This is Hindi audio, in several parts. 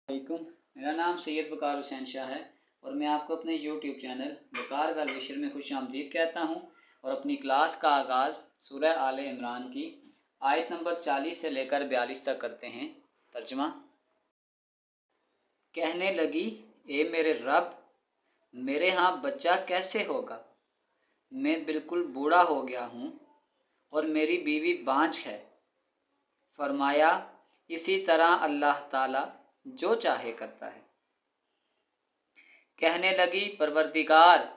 वालेकुम। मेरा नाम सैयद वकार हुसैन शाह है और मैं आपको अपने यूट्यूब चैनल वकार वैल विशर में खुश आमदीद कहता हूँ और अपनी क्लास का आगाज़ सूरह आले इमरान की आयत नंबर 40 से लेकर 42 तक करते हैं। तर्जुमा। कहने लगी, ए मेरे रब, मेरे यहाँ बच्चा कैसे होगा? मैं बिल्कुल बूढ़ा हो गया हूँ और मेरी बीवी बांझ है। फरमाया, इसी तरह अल्लाह ताला जो चाहे करता है। कहने लगी, परवरदिगार,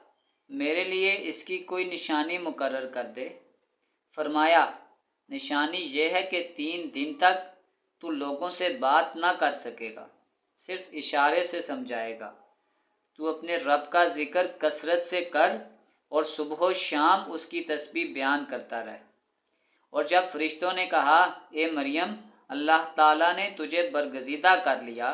मेरे लिए इसकी कोई निशानी मुकर्रर कर दे। फरमाया, निशानी ये है कि 3 दिन तक तू लोगों से बात ना कर सकेगा, सिर्फ इशारे से समझाएगा। तू अपने रब का जिक्र कसरत से कर और सुबह शाम उसकी तस्बीह बयान करता रहे। और जब फरिश्तों ने कहा, ए मरियम, अल्लाह ताला ने तुझे बरगजीदा कर लिया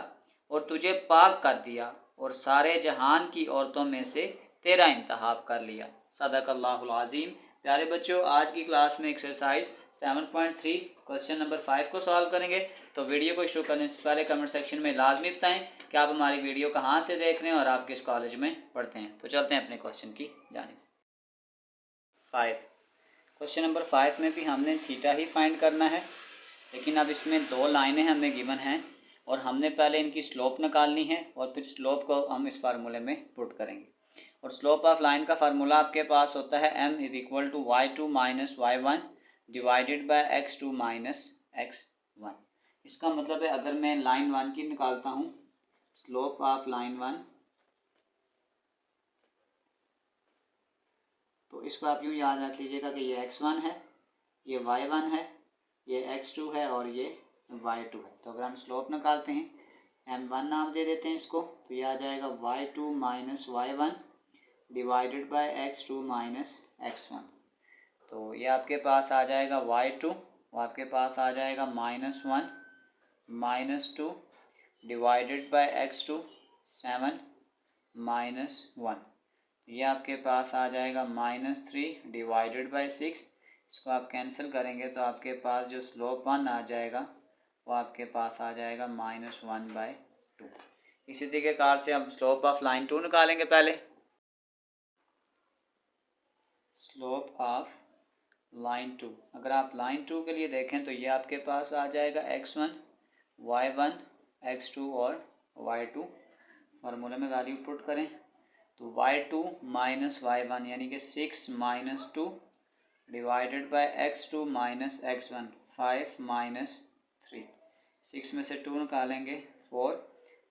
और तुझे पाक कर दिया और सारे जहान की औरतों में से तेरा इंतखाब कर लिया। सदक़ल्लाहुल अज़ीम। प्यारे बच्चों, आज की क्लास में एक्सरसाइज 7.3 क्वेश्चन नंबर 5 को सॉल्व करेंगे। तो वीडियो को शुरू करने से पहले कमेंट सेक्शन में लाजमी बताएं कि आप हमारी वीडियो कहाँ से देख रहे हैं और आप किस कॉलेज में पढ़ते हैं। तो चलते हैं अपने क्वेश्चन की जानिब। 5 क्वेश्चन नंबर 5 में भी हमने थीटा ही फाइंड करना है, लेकिन अब इसमें 2 लाइनें हमें गिवन हैं और हमने पहले इनकी स्लोप निकालनी है और फिर स्लोप को हम इस फार्मूले में पुट करेंगे। और स्लोप ऑफ लाइन का फार्मूला आपके पास होता है m = y2 - y1 divided by x2 - x1। इसका मतलब है, अगर मैं लाइन 1 की निकालता हूँ, स्लोप ऑफ लाइन 1, तो इसको आप यूँ याद रख लीजिएगा कि ये x1 है, ये y1 है, ये x2 है और ये y2 है। तो अगर हम स्लोप निकालते हैं, m1 नाम दे देते हैं इसको, तो ये आ जाएगा y2 - y1 divided by x2 - x1। तो ये आपके पास आ जाएगा y2 और आपके पास आ जाएगा -1 - 2 डिवाइडेड बाय x2 7 - 1। ये आपके पास आ जाएगा -3 डिवाइडेड बाय 6। इसको आप कैंसिल करेंगे तो आपके पास जो स्लोप 1 आ जाएगा वो आपके पास आ जाएगा -1/2। इसी तरीके से हम स्लोप ऑफ लाइन 2 निकालेंगे। पहले स्लोप ऑफ लाइन 2, अगर आप लाइन 2 के लिए देखें तो ये आपके पास आ जाएगा x1 y1 x2 और y2। फार्मूले में वैल्यू पुट करें तो y2 - y1 यानी कि 6 - 2 डिवाइडेड बाय x2 - x1 5 - 3। 6 में से 2 निकालेंगे 4,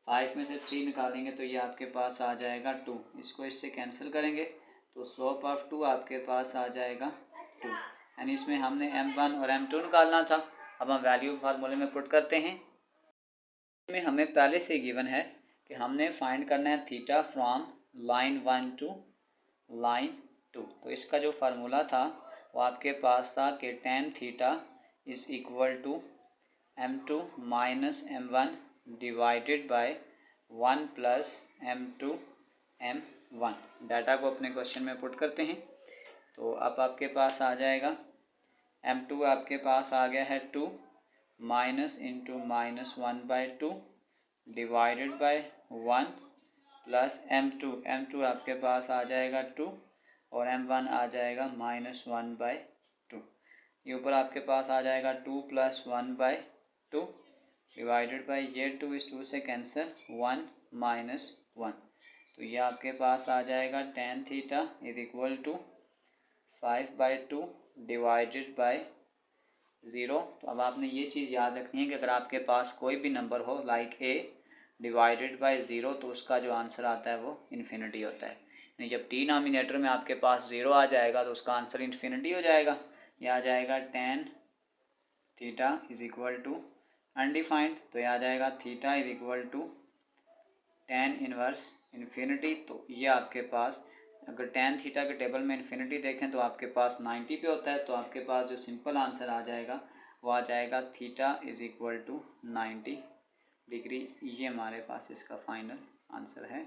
5 में से 3 निकालेंगे तो ये आपके पास आ जाएगा 2। इसको इससे कैंसिल करेंगे तो स्लोप ऑफ 2 आपके पास आ जाएगा 2। यानी इसमें हमने m1 और m2 निकालना था। अब हम वैल्यू फार्मूले में पुट करते हैं। इसमें हमें पहले से गिवन है कि हमने फाइंड करना है theta from line 1 to line 2। तो इसका जो फार्मूला था वो आपके पास था कि tan theta is equal to m2 - m1 divided by 1 plus m2 m1। Data को अपने क्वेश्चन में पुट करते हैं। तो अब आपके पास आ जाएगा m2 आपके पास आ गया है 2 minus into -1/2 divided by 1 plus m2 आपके पास आ जाएगा 2 और m1 आ जाएगा -1/2। ये ऊपर आपके पास आ जाएगा 2 + 1/2 डिवाइडेड बाय ये 2 इस 2 से कैंसिल 1 - 1। तो ये आपके पास आ जाएगा tan theta is equal to 5/2 divided by 0। तो अब आपने ये चीज़ याद रखनी है कि अगर आपके पास कोई भी नंबर हो लाइक a डिवाइडेड बाय 0 तो उसका जो आंसर आता है वो इन्फिनिटी होता है। यानी जब डिनोमिनेटर में आपके पास 0 आ जाएगा तो उसका आंसर इन्फिनिटी हो जाएगा। यह आ जाएगा tan theta is equal to undefined, तो यह आ जाएगा theta is equal to tan inverse infinity. तो ये आपके पास अगर tan थीटा के टेबल में इन्फिनिटी देखें तो आपके पास 90 पे होता है। तो आपके पास जो सिंपल आंसर आ जाएगा वो आ जाएगा theta is equal to 90 degree. ये हमारे पास इसका फाइनल आंसर है।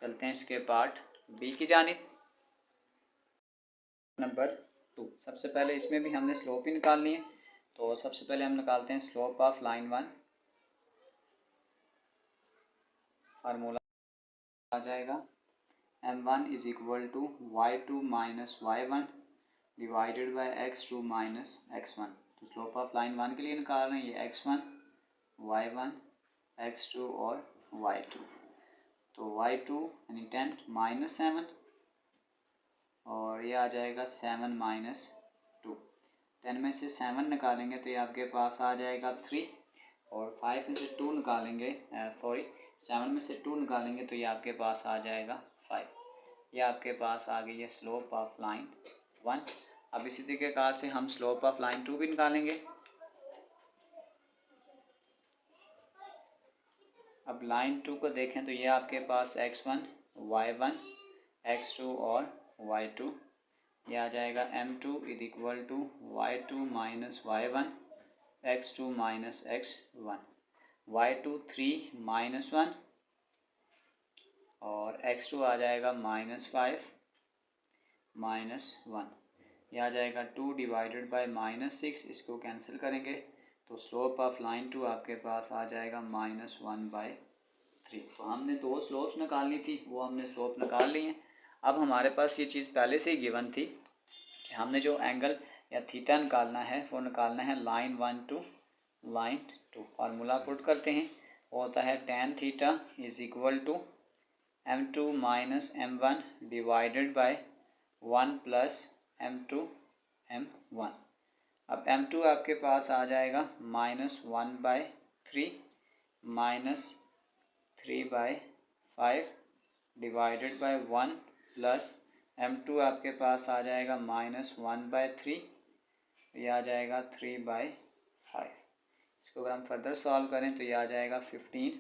चलते हैं इसके पार्ट बी की जानिब। नंबर 2, सबसे पहले इसमें भी हमने स्लोप ही निकालनी है। तो सबसे पहले हम निकालते हैं स्लोप ऑफ लाइन 1। फार्मूला आ जाएगा m1 is equal to y2 minus y1 divided by x2 minus x1। तो स्लोप ऑफ लाइन 1 के लिए निकाल रहे हैं, ये x1 y1 x2 और y2। तो y2 यानी 10 माइनस 7 और ये आ जाएगा 7 माइनस 2। 10 में से 7 निकालेंगे तो ये आपके पास आ जाएगा 3 और 5 में से 2 निकालेंगे 7 में से 2 निकालेंगे तो ये आपके पास आ जाएगा 5। ये आपके पास आ गई है स्लोप ऑफ लाइन 1। अब इसी तरीके से हम स्लोप ऑफ लाइन 2 भी निकालेंगे। अब लाइन 2 को देखें तो ये आपके पास x1 y1 x2 और y2। ये आ जाएगा m2 is equal to y2 minus y1 x2 minus x1। y2 3 minus 1 और x2 आ जाएगा माइनस 5 माइनस 1। यह आ जाएगा 2 डिवाइडेड बाय माइनस 6, इसको कैंसिल करेंगे तो स्लोप ऑफ लाइन 2 आपके पास आ जाएगा माइनस 1/3। तो हमने 2 स्लोप्स निकालनी थी, वो हमने स्लोप निकाल ली हैं। अब हमारे पास ये चीज़ पहले से ही गिवन थी कि हमने जो एंगल या थीटा निकालना है वो निकालना है line 1 to line 2। Formula put करते हैं, वो होता है tan theta is equal to m2 minus m1 divided by 1 plus m2 m1। अब m2 आपके पास आ जाएगा minus 1/3 minus 3/5 divided by 1 plus m2 आपके पास आ जाएगा माइनस 1/3, ये आ जाएगा 3/5। इसको अगर हम फर्दर सॉल्व करें तो ये आ जाएगा 15,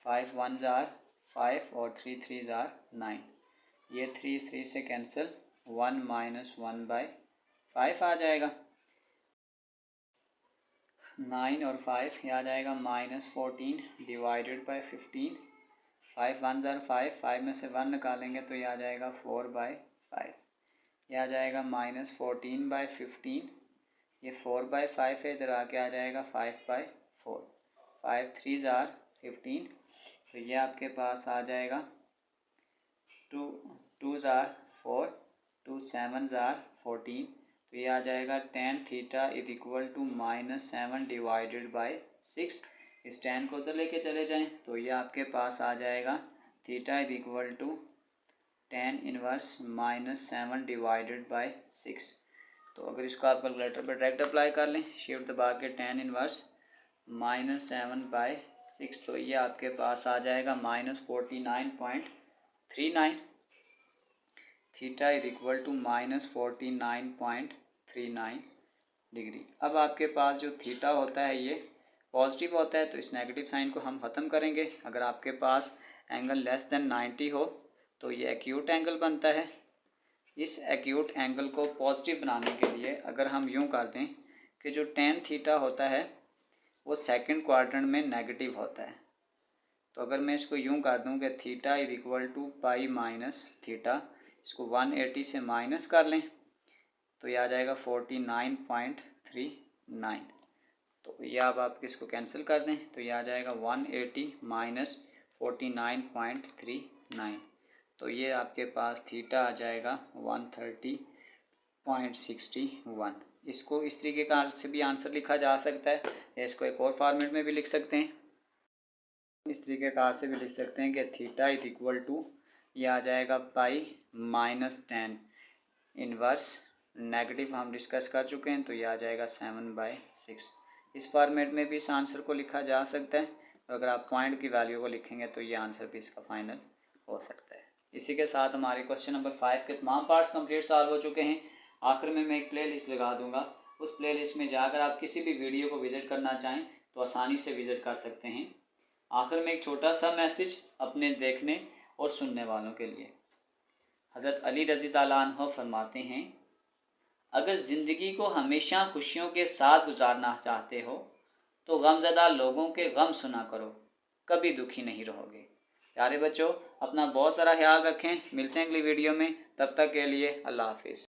5 1 जार 5 और 3 3 जार 9। ये 3 3 से कैंसिल, 1 माइनस 1/5 आ जाएगा। 9 और 5 ये आ जाएगा माइनस 14 डिवाइडेड बाय 15। 5 1 जार 5, 5 में से 1 निकालेंगे तो ये आ जाएगा 4/5। ये आ जाएगा माइनस 14/15। ये 4/5 है, इधर आके आ जाएगा 5/4। 5 3 जार 15, तो ये आपके पास आ जाएगा 2 2 जार 4, 2 7 जार 14। तो ये आ जाएगा tan theta is equal to minus 7 divided by 6। इस tan को उधर लेके चले जाएं तो ये आपके पास आ जाएगा theta is equal to tan inverse minus 7 divided by 6। तो अगर इसको आप कैलकुलेटर पर डायरेक्ट अप्लाई कर लें, शिफ्ट दबा के tan इनवर्स माइनस 7/6, तो ये आपके पास आ जाएगा minus 49.39। Theta is equal to minus 49.39 degree. अब आपके पास जो थीटा होता है ये पॉजिटिव होता है, तो इस नेगेटिव साइन को हम ख़त्म करेंगे। अगर आपके पास एंगल लेस देन 90 हो तो ये एक्यूट एंगल बनता है। इस एक्यूट एंगल को पॉजिटिव बनाने के लिए अगर हम यूँ कर दें कि जो tan थीटा होता है वो सेकंड क्वाड्रेंट में नेगेटिव होता है, तो अगर मैं इसको यूँ कर दूँ कि theta is equal to pi minus theta, इसको 180 से माइनस कर लें तो ये आ जाएगा 49.39। तो ये अब आप इसको कैंसिल कर दें तो ये आ जाएगा 180 माइनस 49.39। तो ये आपके पास थीटा आ जाएगा 130.61। इसको इस तरीके का से भी आंसर लिखा जा सकता है, या इसको एक और फॉर्मेट में भी लिख सकते हैं। इस तरीके कार से भी लिख सकते हैं कि थीटा इज इक्वल टू ये आ जाएगा पाई माइनस 10 इनवर्स नेगेटिव हम डिस्कस कर चुके हैं, तो ये आ जाएगा 7/6। इस फॉर्मेट में भी इस आंसर को लिखा जा सकता है, और अगर आप पॉइंट की वैल्यू को लिखेंगे तो ये आंसर भी इसका फाइनल हो सकता है। इसी के साथ हमारे क्वेश्चन नंबर 5 के तमाम पार्ट्स कंप्लीट सॉल्व हो चुके हैं। आखिर में मैं एक प्ले लिस्ट लगा दूंगा, उस प्ले लिस्ट में जाकर आप किसी भी वीडियो को विजिट करना चाहें तो आसानी से विजिट कर सकते हैं। आखिर में एक छोटा सा मैसेज अपने देखने और सुनने वालों के लिए। हज़रत अली रज़ी ताला अन्हु फरमाते हैं, अगर ज़िंदगी को हमेशा खुशियों के साथ गुजारना चाहते हो तो गमज़दा लोगों के गम सुना करो, कभी दुखी नहीं रहोगे। प्यारे बच्चों, अपना बहुत सारा ख्याल रखें। मिलते हैं अगली वीडियो में, तब तक के लिए अल्लाह हाफिज़।